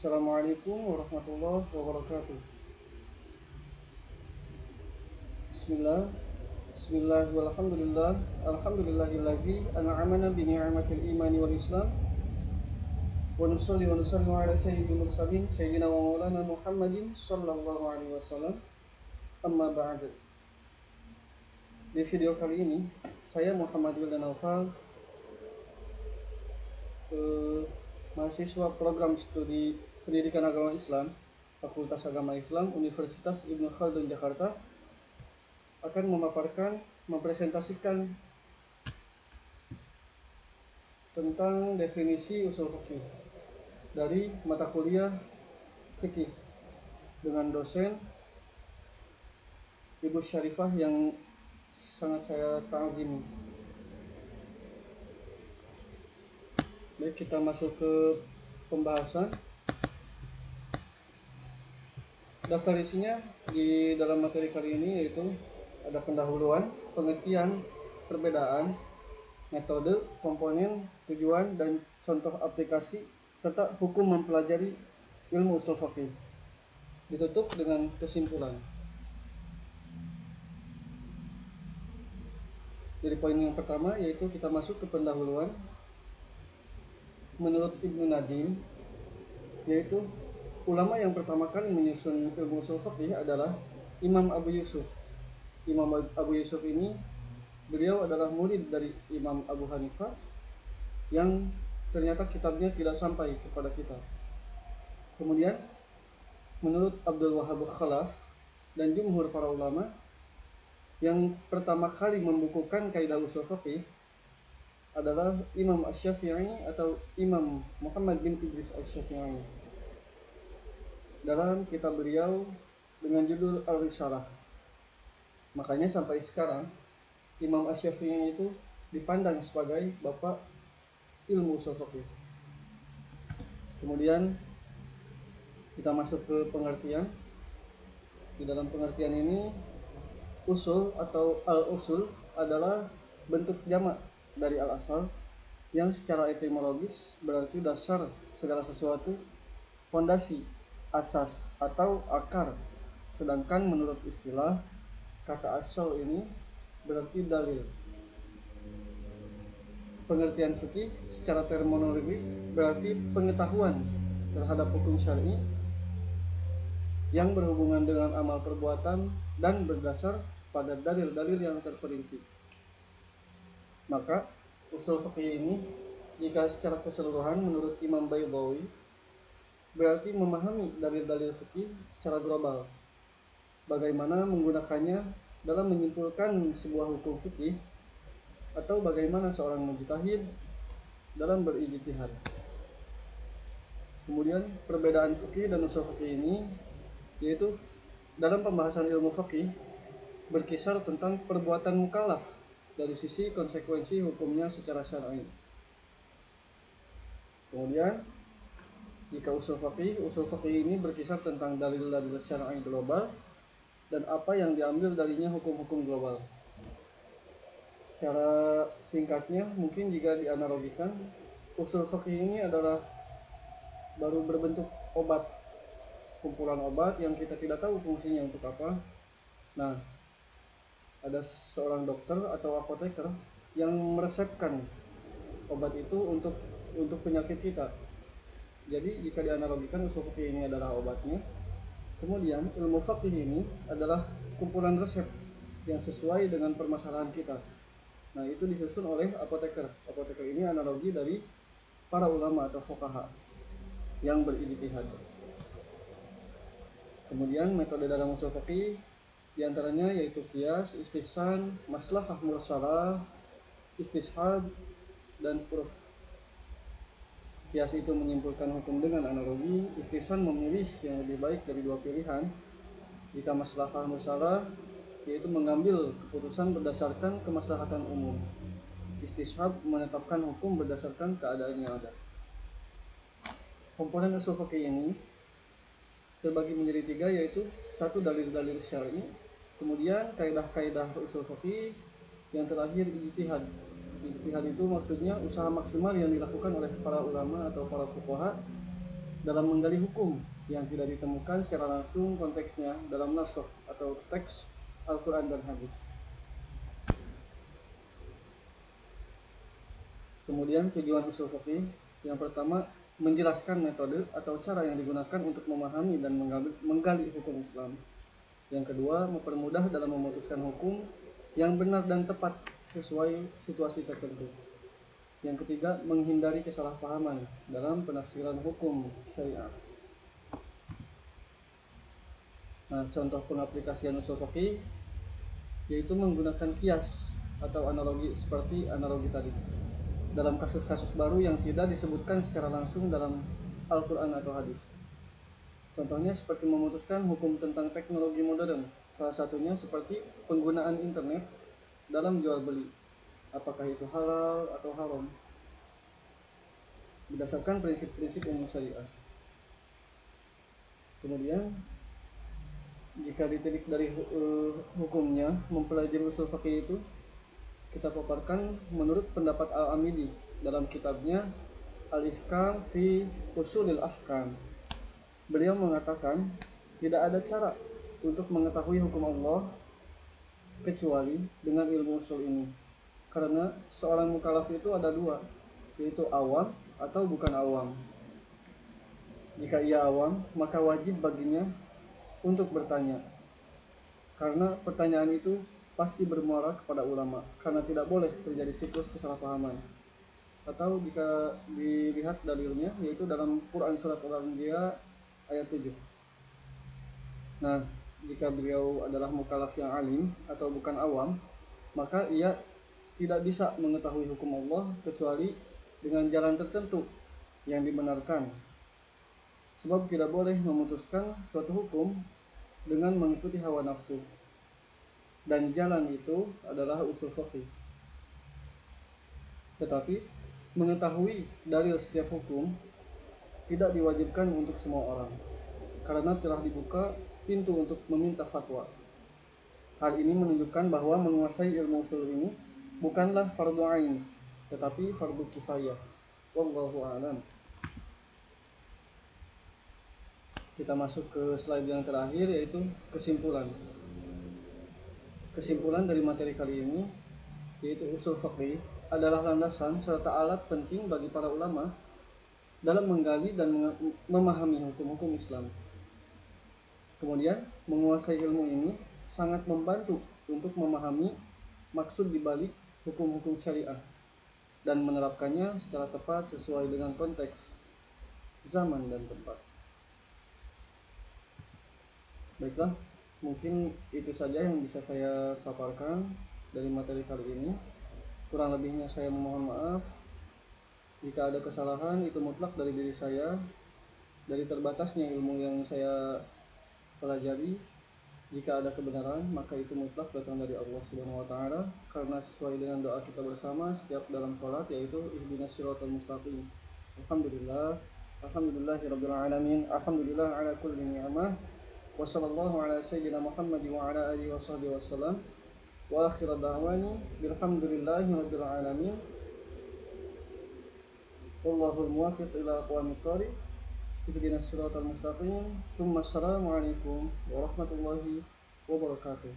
Assalamualaikum warahmatullahi wabarakatuh. Bismillah. Bismillah walhamdulillah. Alhamdulillahilladzi an'amana bi ni'matil imani wal islam. Wa nusalli wa nusallimu ala sayyidil mursalin sayyidina wa maulana Muhammadin sallallahu alaihi wasallam. Amma ba'd. Di video kali ini saya Muhammad Wildan Naufal, mahasiswa program studi Pendidikan Agama Islam, Fakultas Agama Islam Universitas Ibnu Khaldun Jakarta, akan mempresentasikan tentang definisi usul fikih dari mata kuliah fikih dengan dosen Ibu Syarifah yang sangat saya kagumi. Baik, kita masuk ke pembahasan. Daftar isinya di dalam materi kali ini yaitu ada pendahuluan, pengertian, perbedaan, metode, komponen, tujuan, dan contoh aplikasi, serta hukum mempelajari ilmu usul fikih. Ditutup dengan kesimpulan. Jadi poin yang pertama yaitu kita masuk ke pendahuluan. Menurut Ibnu Nadim, yaitu ulama yang pertama kali menyusun ilmu usul fikih adalah Imam Abu Yusuf. Imam Abu Yusuf ini, beliau adalah murid dari Imam Abu Hanifah yang ternyata kitabnya tidak sampai kepada kita. Kemudian menurut Abdul Wahhab Khalaf dan jumhur para ulama, yang pertama kali membukukan kaidah usul fikih adalah Imam Asy-Syafi'i atau Imam Muhammad bin Idris Asy-Syafi'i dalam kitab beliau dengan judul Al-Risalah. Makanya sampai sekarang Imam Asy-Syafi'i itu dipandang sebagai bapak ilmu usul fikih. Kemudian kita masuk ke pengertian. Di dalam pengertian ini, usul atau al-usul adalah bentuk jamak dari al-asal yang secara etimologis berarti dasar segala sesuatu, fondasi, asas atau akar. Sedangkan menurut istilah, kata asal ini berarti dalil. Pengertian fikih secara terminologi berarti pengetahuan terhadap hukum syar'i yang berhubungan dengan amal perbuatan dan berdasar pada dalil-dalil yang terperinci. Maka usul fikih ini, jika secara keseluruhan menurut Imam Baydawi, berarti memahami dalil-dalil fikih secara global, bagaimana menggunakannya dalam menyimpulkan sebuah hukum fikih, atau bagaimana seorang mujtahid dalam berijtihad. Kemudian perbedaan fikih dan usul fikih ini, yaitu dalam pembahasan ilmu fikih berkisar tentang perbuatan mukallaf dari sisi konsekuensi hukumnya secara syar'i. Kemudian jika usul fikih ini berkisar tentang dalil-dalil syar'i global dan apa yang diambil darinya hukum-hukum global. Secara singkatnya, mungkin jika dianalogikan, usul fikih ini adalah baru berbentuk obat, kumpulan obat yang kita tidak tahu fungsinya untuk apa. Nah, ada seorang dokter atau apoteker yang meresepkan obat itu untuk penyakit kita. Jadi jika dianalogikan, usul fikih ini adalah obatnya. Kemudian ilmu fikih ini adalah kumpulan resep yang sesuai dengan permasalahan kita. Nah, itu disusun oleh apoteker. Apoteker ini analogi dari para ulama atau fuqaha yang berijtihad. Kemudian metode dalam usul fikih diantaranya yaitu qiyas, istihsan, maslahah mursalah, istishab, dan urf. Qiyas itu menyimpulkan hukum dengan analogi, istihsan memilih yang lebih baik dari dua pilihan. Jika maslahah mursalah, yaitu mengambil keputusan berdasarkan kemaslahatan umum. Istishab menetapkan hukum berdasarkan keadaan yang ada. Komponen usul fikih ini terbagi menjadi tiga, yaitu satu dalil-dalil syar'i, kemudian kaidah-kaidah usul fikih, yang terakhir ijtihad. Ijtihad itu maksudnya usaha maksimal yang dilakukan oleh para ulama atau para fuqaha dalam menggali hukum yang tidak ditemukan secara langsung konteksnya dalam nasakh atau teks Al-Quran dan Hadis. Kemudian tujuan usul fikih yang pertama, menjelaskan metode atau cara yang digunakan untuk memahami dan menggali hukum Islam. Yang kedua, mempermudah dalam memutuskan hukum yang benar dan tepat sesuai situasi tertentu. Yang ketiga, menghindari kesalahpahaman dalam penafsiran hukum syariat. Nah, contoh pengaplikasian usul fikih yaitu menggunakan kias atau analogi seperti analogi tadi dalam kasus-kasus baru yang tidak disebutkan secara langsung dalam Al-Quran atau hadis. Contohnya seperti memutuskan hukum tentang teknologi modern, salah satunya seperti penggunaan internet dalam jual beli, apakah itu halal atau haram, berdasarkan prinsip-prinsip umum syariah. Kemudian jika ditilik dari hukumnya, mempelajari usul fikih itu kita paparkan menurut pendapat Al-Amidi dalam kitabnya Al-Ihkam fi Usulil Ahkam. Beliau mengatakan tidak ada cara untuk mengetahui hukum Allah kecuali dengan ilmu usul ini, karena seorang mukallaf itu ada dua, yaitu awam atau bukan awam. Jika ia awam, maka wajib baginya untuk bertanya, karena pertanyaan itu pasti bermuara kepada ulama, karena tidak boleh terjadi siklus kesalahpahaman. Atau jika dilihat dalilnya, yaitu dalam Quran surat Al-Anbiya ayat 7. Nah, jika beliau adalah mukallaf yang alim atau bukan awam, maka ia tidak bisa mengetahui hukum Allah kecuali dengan jalan tertentu yang dibenarkan. Sebab tidak boleh memutuskan suatu hukum dengan mengikuti hawa nafsu. Dan jalan itu adalah usul fikih. Tetapi mengetahui dalil setiap hukum tidak diwajibkan untuk semua orang, karena telah dibuka pintu untuk meminta fatwa. Hal ini menunjukkan bahwa menguasai ilmu usul ini bukanlah fardu ain, tetapi fardu kifayah. Wallahu a'lam. Kita masuk ke slide yang terakhir, yaitu kesimpulan. Kesimpulan dari materi kali ini yaitu usul fikih adalah landasan serta alat penting bagi para ulama dalam menggali dan memahami hukum-hukum Islam. Kemudian, menguasai ilmu ini sangat membantu untuk memahami maksud dibalik hukum-hukum syariah dan menerapkannya secara tepat sesuai dengan konteks, zaman, dan tempat. Baiklah, mungkin itu saja yang bisa saya paparkan dari materi kali ini. Kurang lebihnya saya memohon maaf. Jika ada kesalahan, itu mutlak dari diri saya, dari terbatasnya ilmu yang saya pelajari. Jika ada kebenaran, maka itu mutlak datang dari Allah Subhanahu wa taala, karena sesuai dengan doa kita bersama setiap dalam salat, yaitu ihdinas siratal mustaqim. Alhamdulillah, alhamdulillahirabbil alamin, alhamdulillah ala kulli ni'mah. Wa sallallahu ala sayyidina Muhammad wa ala alihi wa sahbihi wasallam. Wa akhir da'wani bilhamdulillahi rabbil alamin. Wallahul muwaffiq ila aqwamit thoriq. Ihdinas siratal mustaqim. Tsumma assalamu alaikum warahmatullahi wabarakatuh.